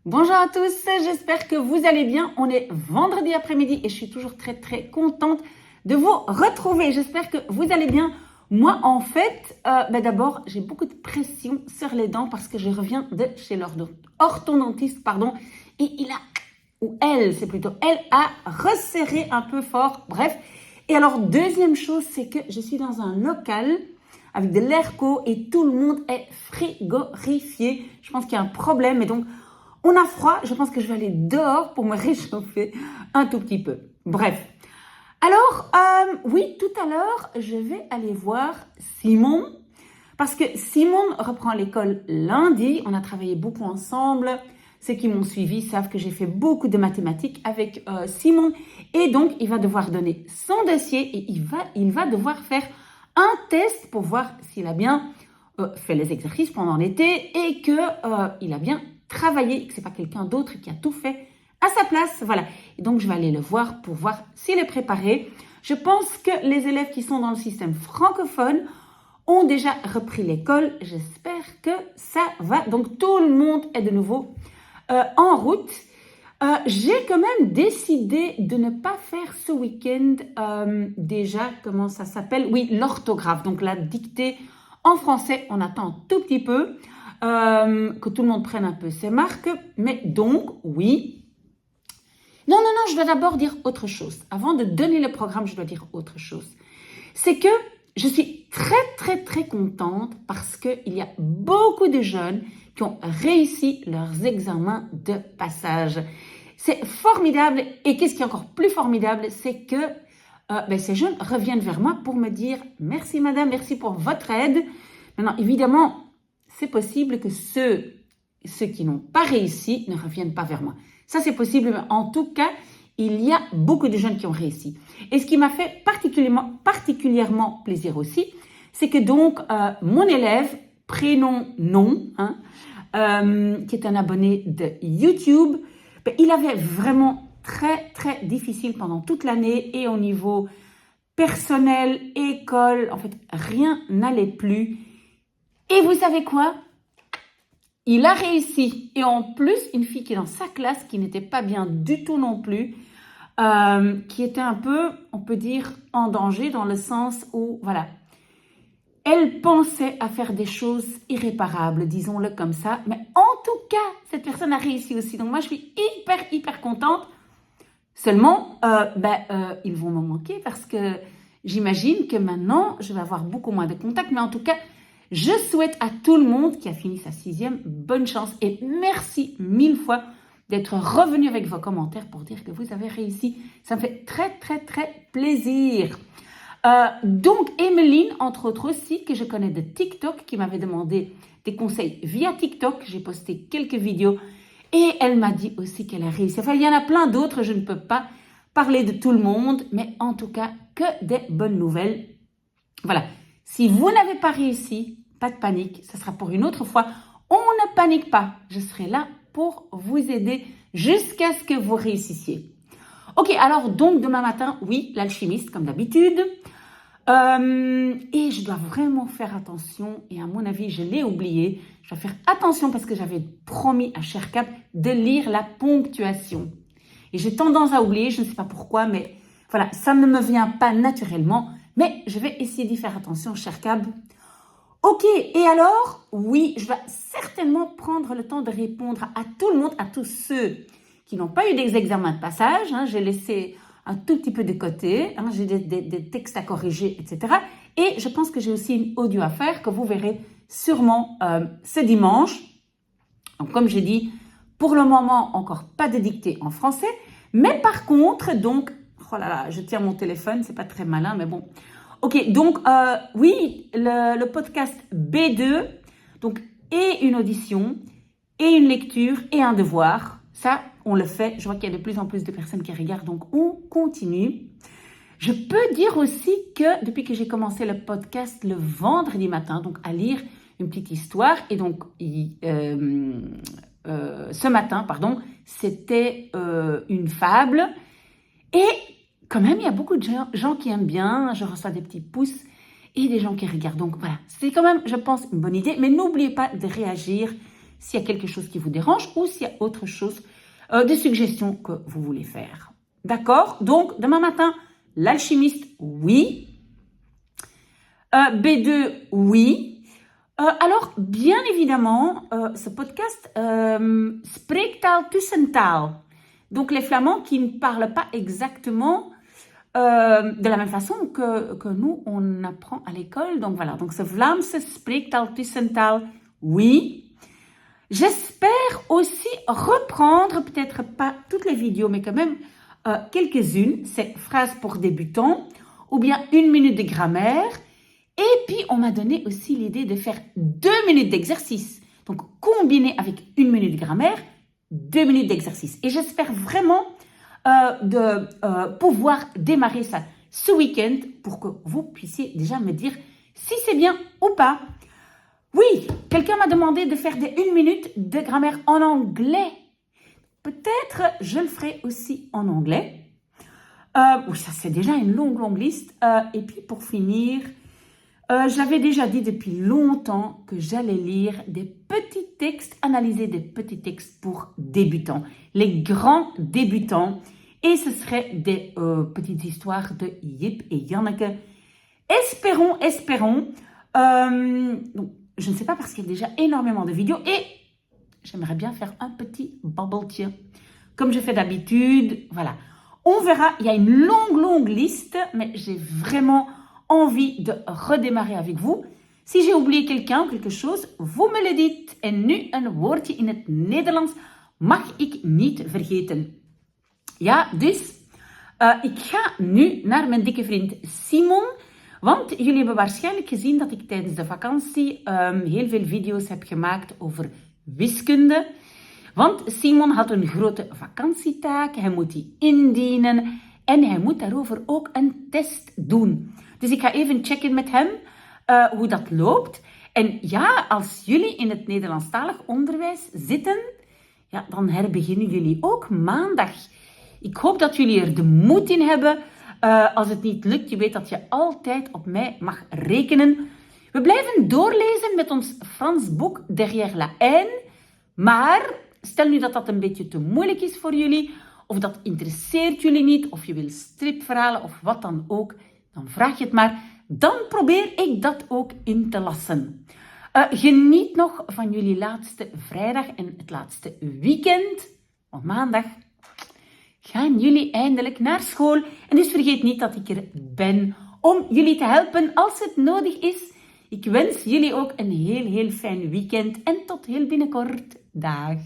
Bonjour à tous, j'espère que vous allez bien. On est vendredi après-midi et je suis toujours très contente de vous retrouver. J'espère que vous allez bien. Moi, en fait, d'abord, j'ai beaucoup de pression sur les dents parce que je reviens de chez l'orthodontiste, et il a, ou elle, c'est plutôt, elle a resserré un peu fort. Bref. Et alors, deuxième chose, c'est que je suis dans un local avec de l'airco et tout le monde est frigorifié. Je pense qu'il y a un problème et donc, on a froid, je pense que je vais aller dehors pour me réchauffer un tout petit peu. Bref. Alors, oui, tout à l'heure, je vais aller voir Simon. Parce que Simon reprend l'école lundi. On a travaillé beaucoup ensemble. Ceux qui m'ont suivi savent que j'ai fait beaucoup de mathématiques avec Simon. Et donc, il va devoir donner son dossier et il va devoir faire un test pour voir s'il a bien fait les exercices pendant l'été et qu'il a bien travaillé, que ce n'est pas quelqu'un d'autre qui a tout fait à sa place. Voilà. Et donc, je vais aller le voir pour voir s'il est préparé. Je pense que les élèves qui sont dans le système francophone ont déjà repris l'école. J'espère que ça va. Donc, tout le monde est de nouveau en route. J'ai quand même décidé de ne pas faire ce week-end déjà, comment ça s'appelle? Oui, l'orthographe, donc la dictée en français. On attend un tout petit peu que tout le monde prenne un peu ses marques. Mais donc, oui. Non, je dois d'abord dire autre chose. Avant de donner le programme, je dois dire autre chose. C'est que je suis très contente parce qu'il y a beaucoup de jeunes qui ont réussi leurs examens de passage. C'est formidable et qu'est-ce qui est encore plus formidable, c'est que ces jeunes reviennent vers moi pour me dire « Merci madame, merci pour votre aide ». Maintenant, évidemment, c'est possible que ceux qui n'ont pas réussi ne reviennent pas vers moi. Ça, c'est possible, mais en tout cas, il y a beaucoup de jeunes qui ont réussi. Et ce qui m'a fait particulièrement plaisir aussi, c'est que donc, mon élève, prénom nom, qui est un abonné de YouTube, il avait vraiment très difficile pendant toute l'année et au niveau personnel, école, en fait, rien n'allait plus. Et vous savez quoi? Il a réussi. Et en plus, une fille qui est dans sa classe, qui n'était pas bien du tout non plus, qui était un peu, on peut dire, en danger dans le sens où, voilà, elle pensait à faire des choses irréparables, disons-le comme ça. Mais en tout cas, cette personne a réussi aussi. Donc moi, je suis hyper contente. Seulement, ils vont me manquer parce que j'imagine que maintenant, je vais avoir beaucoup moins de contacts. Mais en tout cas, je souhaite à tout le monde qui a fini sa 6e bonne chance. Et merci 1000 fois d'être revenu avec vos commentaires pour dire que vous avez réussi. Ça me fait très plaisir. Donc, Emeline, entre autres aussi, que je connais de TikTok, qui m'avait demandé des conseils via TikTok. J'ai posté quelques vidéos et elle m'a dit aussi qu'elle a réussi. Enfin, il y en a plein d'autres, je ne peux pas parler de tout le monde, mais en tout cas, que des bonnes nouvelles. Voilà. Si vous n'avez pas réussi, pas de panique, ça sera pour une autre fois. On ne panique pas. Je serai là pour vous aider jusqu'à ce que vous réussissiez. Ok, alors donc demain matin, oui, l'alchimiste comme d'habitude. Et je dois vraiment faire attention. Et à mon avis, je l'ai oublié. Je dois faire attention parce que j'avais promis à Sherkab de lire la ponctuation. Et j'ai tendance à oublier, je ne sais pas pourquoi, mais voilà, ça ne me vient pas naturellement. Mais je vais essayer d'y faire attention, Sherkab. Ok, et alors, oui, je vais certainement prendre le temps de répondre à tout le monde, à tous ceux qui n'ont pas eu des examens de passage. J'ai laissé un tout petit peu de côté. J'ai des textes à corriger, etc. Et je pense que j'ai aussi une audio à faire que vous verrez sûrement ce dimanche. Donc, comme j'ai dit, pour le moment, encore pas de dictée en français. Mais par contre, donc, oh là là, je tiens mon téléphone, c'est pas très malin, mais bon. Ok, donc, oui, le podcast B2, donc, et une audition, et une lecture, et un devoir. Ça, on le fait. Je vois qu'il y a de plus en plus de personnes qui regardent, donc on continue. Je peux dire aussi que depuis que j'ai commencé le podcast le vendredi matin, donc à lire une petite histoire, et donc ce matin, c'était une fable. Et quand même, il y a beaucoup de gens qui aiment bien. Je reçois des petits pouces et des gens qui regardent. Donc voilà, c'est quand même, je pense, une bonne idée. Mais n'oubliez pas de réagir s'il y a quelque chose qui vous dérange ou s'il y a autre chose, des suggestions que vous voulez faire. D'accord? Donc, demain matin, l'alchimiste, oui. B2, oui. Alors, bien évidemment, ce podcast, Spreektaal Tussentaal. Donc, les Flamands qui ne parlent pas exactement de la même façon que nous, on apprend à l'école. Donc, voilà. Donc, ce Vlaamse Spreektaal Tussentaal, oui. J'espère aussi reprendre, peut-être pas toutes les vidéos, mais quand même quelques-unes. C'est phrases pour débutants ou bien 1 minute de grammaire. Et puis, on m'a donné aussi l'idée de faire 2 minutes d'exercice. Donc, combiner avec 1 minute de grammaire, 2 minutes d'exercice. Et j'espère vraiment de pouvoir démarrer ça ce week-end pour que vous puissiez déjà me dire si c'est bien ou pas. Oui, quelqu'un m'a demandé de faire des 1 minute de grammaire en anglais. Peut-être je le ferai aussi en anglais. Oui, ça c'est déjà une longue liste. Et puis pour finir, j'avais déjà dit depuis longtemps que j'allais lire des petits textes, analyser des petits textes pour débutants, les grands débutants. Et ce serait des petites histoires de Jip et Janneke. Espérons. Donc, je ne sais pas parce qu'il y a déjà énormément de vidéos et j'aimerais bien faire un petit bubble tea. Comme je fais d'habitude, voilà. On verra, il y a une longue liste, mais j'ai vraiment envie de redémarrer avec vous. Si j'ai oublié quelqu'un ou quelque chose, vous me le dites. En nu een woordje in het Nederlands mag ik niet vergeten. Ja, dus ik ga nu naar mijn dikke vriend Simon. Want jullie hebben waarschijnlijk gezien dat ik tijdens de vakantie heel veel video's heb gemaakt over wiskunde. Want Simon had een grote vakantietaak, hij moet die indienen en hij moet daarover ook een test doen. Dus ik ga even checken met hem hoe dat loopt. En ja, als jullie in het Nederlandstalig onderwijs zitten, ja, dan herbeginnen jullie ook maandag. Ik hoop dat jullie er de moed in hebben. Als het niet lukt, je weet dat je altijd op mij mag rekenen. We blijven doorlezen met ons Frans boek Derrière la haine. Maar stel nu dat dat een beetje te moeilijk is voor jullie, of dat interesseert jullie niet, of je wil stripverhalen of wat dan ook, dan vraag je het maar. Dan probeer ik dat ook in te lassen. Geniet nog van jullie laatste vrijdag en het laatste weekend. Want maandag gaan jullie eindelijk naar school. En dus vergeet niet dat ik er ben om jullie te helpen als het nodig is. Ik wens jullie ook een heel fijn weekend en tot heel binnenkort. Dag.